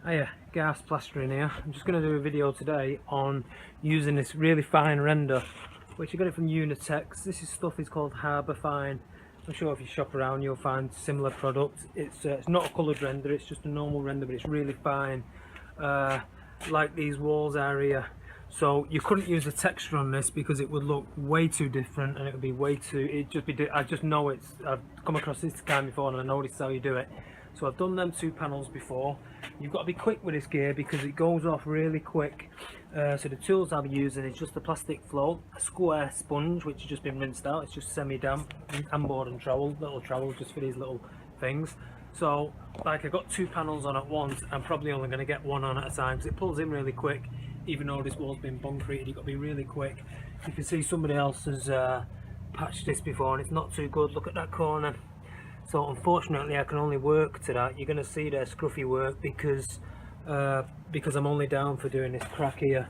Hiya, gas plastering here. I'm just going to do a video today on using this really fine render, which you got it from Unitex. This stuff is called Harbour Fine. I'm sure if you shop around you'll find similar products. It's not a coloured render, it's just a normal render, but it's really fine, like these walls are here. So you couldn't use the texture on this because it would look way too different, and it would be way too. I just know I've come across this kind before, and I know this is how you do it. So I've done them two panels before. You've got to be quick with this gear because it goes off really quick. So the tools I'll be using is just a plastic float, a square sponge which has just been rinsed out. It's just semi-damp, and board and trowel, little trowel just for these little things. So like I got two panels on at once. I'm probably only going to get one on at a time because it pulls in really quick. Even though this wall's been concreted, you've got to be really quick. You can see somebody else has patched this before and it's not too good. Look at that corner. So unfortunately I can only work to that. You're going to see their scruffy work because I'm only down for doing this crack here,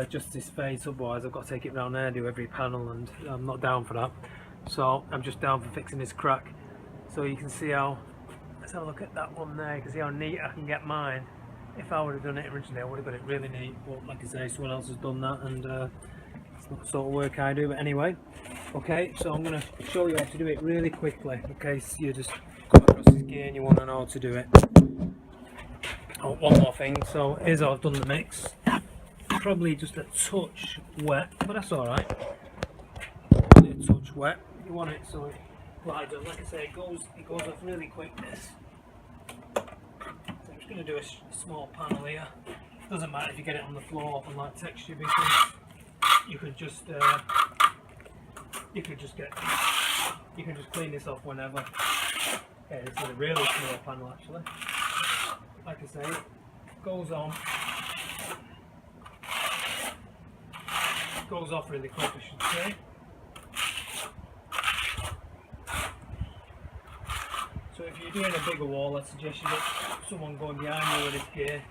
just this face. Otherwise I've got to take it round there and do every panel, and I'm not down for that. So I'm just down for fixing this crack. So you can see how, let's have a look at that one there. You can see how neat I can get mine. If I would have done it originally I would have got it really neat, but like I say, someone else has done that, and it's not the sort of work I do. But anyway, okay, so I'm going to show you how to do it really quickly in case you just come across this gear and you want to know how to do it. Oh, one more thing, so here's how I've done the mix. Probably just a touch wet, but that's alright. Only a touch wet. You want it so it glides on. Like I say, it goes off really quick, this. I'm just going to do a small panel here. Doesn't matter if you get it on the floor on that texture, because you could just clean this off whenever. Okay, this is a really small panel actually. Like I say, it goes off really quick, I should say. So if you're doing a bigger wall, I suggest you get someone going behind you with this gear.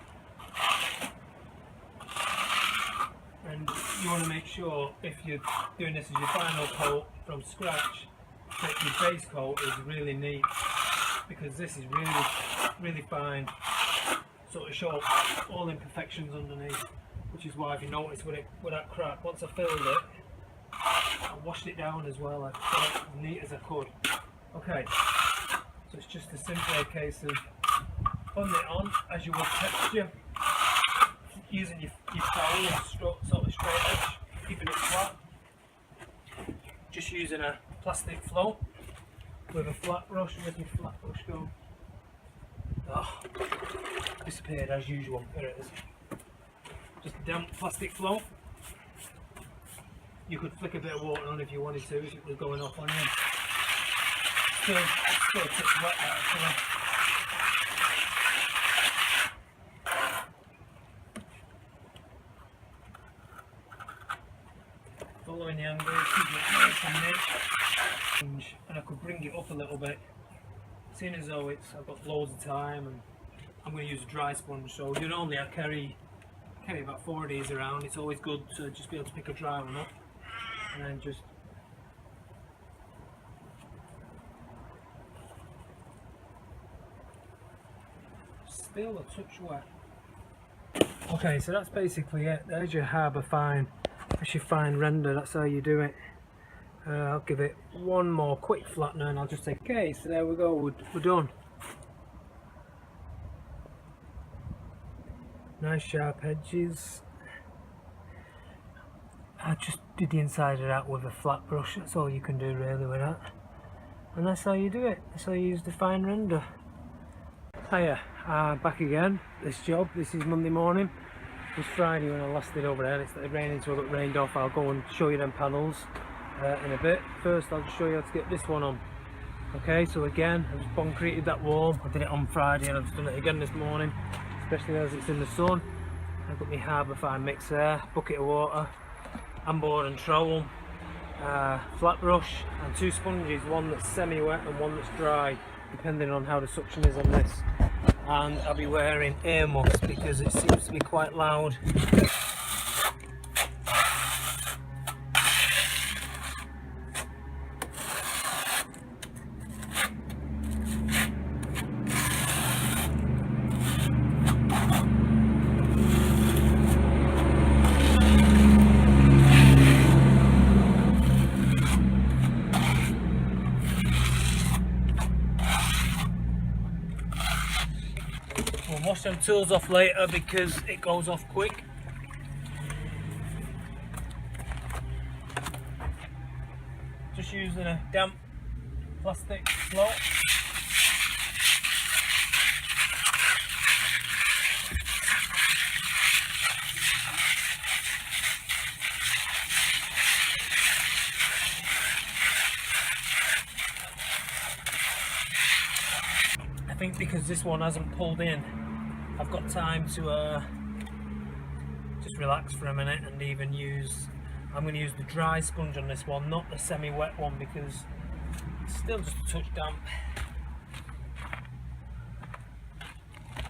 And you want to make sure, if you're doing this as your final coat from scratch, that your base coat is really neat, because this is really fine, sort of show all imperfections underneath. Which is why, if you notice with that crack, once I filled it, I washed it down as well. I got it as neat as I could. Okay, so it's just simply a case of putting it on as you would texture, using your trowel and sort of straight edge, keeping it flat. Just using a plastic float with a flat brush. Where's my flat brush go? Oh, disappeared as usual. There it is. Just a damp plastic float. You could flick a bit of water on if you wanted to, if it was going off on you. Still a bit wet actually. Following the angle, keeping it nice and neat. And I could bring it up a little bit. Seeing as though I've got loads of time, and I'm going to use a dry sponge. So normally I carry about 4 of these around. It's always good to just be able to pick a dry one up and then just still a touch wet. Okay, so that's basically it. There's your Harbour Fine. That's your fine render. That's how you do it. I'll give it one more quick flattener and I'll just take. Okay, so there we go. We're done. Nice sharp edges. I just did the inside of that with a flat brush. That's all you can do really with that. And that's how you do it. That's how you use the fine render. Hiya, back again. This job. This is Monday morning. It was Friday when I last did over there. It started raining, so I got rained off. I'll go and show you them panels in a bit. First I'll just show you how to get this one on. Okay, so again, I just concreted that wall. I did it on Friday and I've just done it again this morning, especially as it's in the sun. I've got my Harbour Fine mix there, bucket of water, handboard and trowel, flat brush and two sponges, one that's semi-wet and one that's dry, depending on how the suction is on this. And I'll be wearing ear muffs because it seems to be quite loud. We'll wash them tools off later because it goes off quick. Just using a damp plastic float. I think because this one hasn't pulled in, I've got time to just relax for a minute and even use, I'm going to use the dry sponge on this one, not the semi-wet one, because it's still just a touch damp.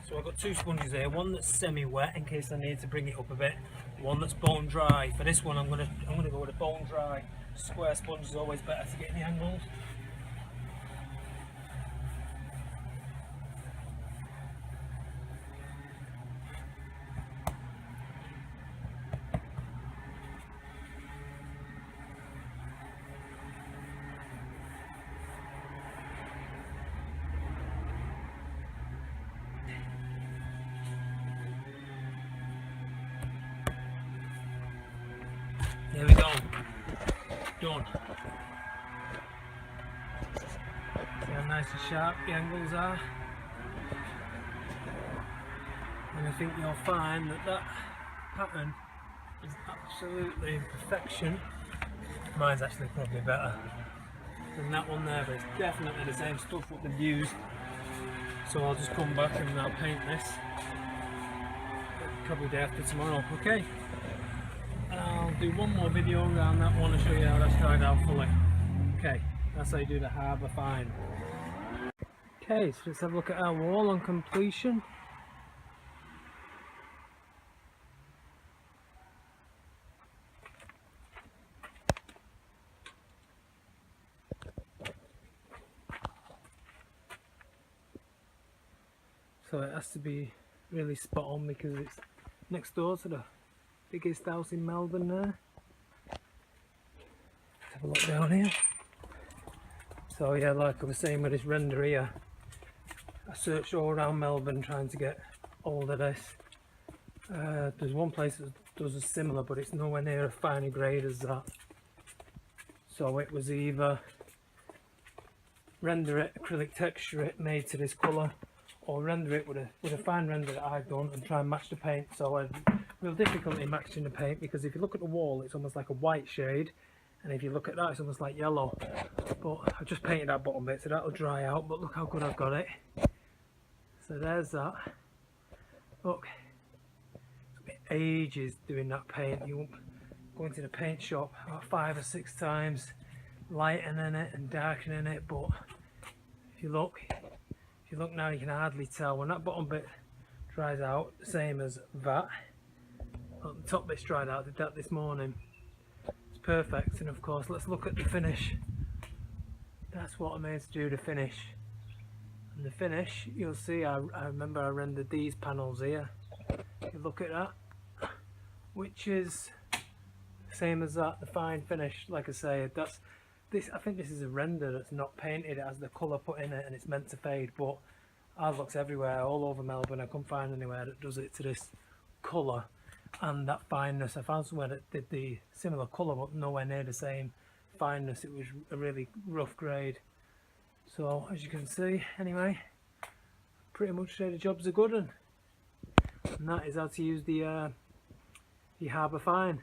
So I've got two sponges here, one that's semi-wet in case I need to bring it up a bit, one that's bone dry. For this one I'm going to go with a bone dry. Square sponge is always better to get the angles. There we go. Done. See how nice and sharp the angles are. And I think you'll find that that pattern is absolutely in perfection. Mine's actually probably better than that one there, but it's definitely the same stuff what they've used. So I'll just come back and I'll paint this probably day after tomorrow. Okay. I'll do one more video around that one to show you how that's dried out fully. Okay, that's how you do the harbour fine. Okay, so let's have a look at our wall on completion. So it has to be really spot on because it's next door to the biggest house in Melbourne there. Let's have a look down here. So yeah, like I was saying with this render here, I searched all around Melbourne trying to get hold of this. There's one place that does a similar, but it's nowhere near a finer grade as that. So it was either render it, acrylic texture it, made to this colour, or render it with a fine render that I've done and try and match the paint. So I had real difficulty matching the paint because if you look at the wall it's almost like a white shade, and if you look at that it's almost like yellow. But I just painted that bottom bit so that'll dry out, but look how good I've got it. So there's that. Look, it took me ages doing that paint. You go into the paint shop about 5 or 6 times, lightening it and darkening it, but if you look now you can hardly tell. When that bottom bit dries out, the same as that, look, the top bit's dried out. I did that this morning. It's perfect. And of course let's look at the finish. That's what I made to do, the finish. And the finish, you'll see I remember I rendered these panels here. You look at that, which is the same as that, the fine finish. Like I say, that's this. I think this is a render that's not painted. It has the colour put in it and it's meant to fade, but I've looked everywhere, all over Melbourne. I couldn't find anywhere that does it to this colour and that fineness. I found somewhere that did the similar colour but nowhere near the same fineness. It was a really rough grade. So as you can see, anyway, pretty much say the job's a good one. And that is how to use the harbour fine.